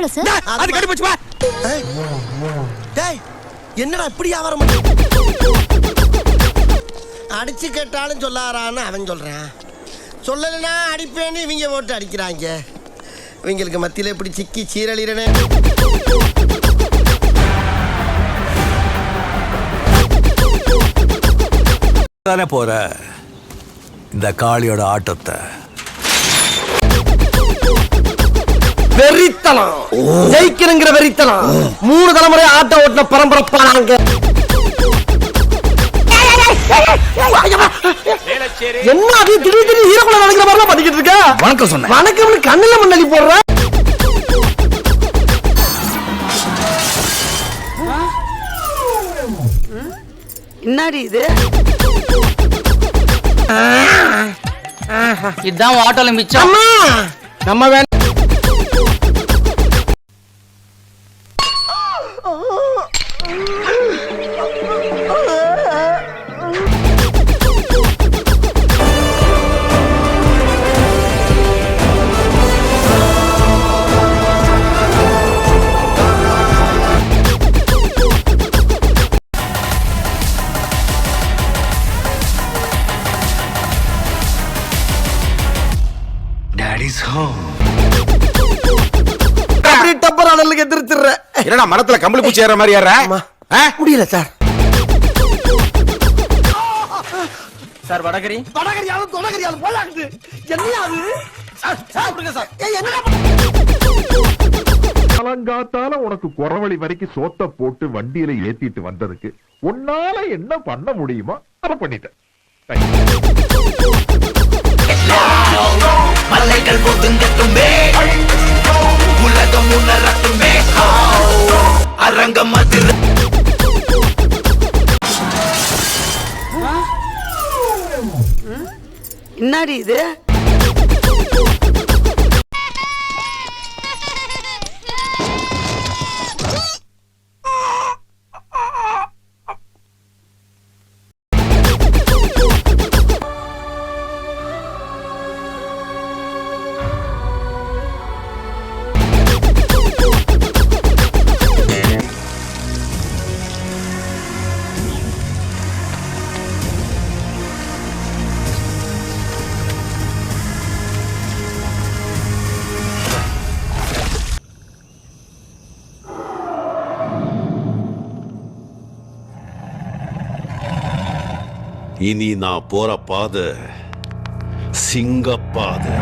பரவாயில்ல சார். அது கட்டி போச்சு வா. டேய் என்னடா இப்படி வியாபாரம் அடிச்சு கேட்டாலும் சொல்லாரான்னு அவன் சொல்றான். சொல்லலைன்னா அடிப்பேன்னு இவங்க போட்டு அடிக்கிறாங்க. இவங்களுக்கு மத்தியில் இப்படி சிக்கி சீரழிறனே. தானே போற இந்த காளியோட ஆட்டத்தை. வெறித்தனம் ஜெயிக்கிறங்கிற வெறித்தனம் 3 தலைமுறை ஆட்ட ஓட்டின பரம்பரப்பானாங்க. என்ன அது திடீர்னு ஹீரோக்குள்ள நடக்கிற மாதிரிலாம் பண்ணிக்கிட்டு இருக்க? வணக்கம் சொன்னேன். வணக்கம் கண்ணுல மண்ணலி போடுற. என்னடி இது? இதான் ஆட்டோல மிச்சம். அம்மா நம்ம வேணும். என்னடா மரத்துல கம்பளி பூச்சி ஏற மாதிரி ஏற? முடியல சார். சார் வடகரி வடகரியாலும் தொடகரியாலும் போலாக்குது. என்னையாது காலங்காத்தால உனக்கு குறவழி வரைக்கும் சோத்த போட்டு வண்டியில ஏத்திட்டு வந்ததுக்கு உன்னால என்ன பண்ண முடியுமோ அதை பண்ணிட்டேன். மலைகள் ஒதுங்கட்டுமே, உலகம் உணரட்டுமே, அரங்கம் அதிர. என்னடி இது? இனி நான் போற பாதை சிங்கப்பாதை.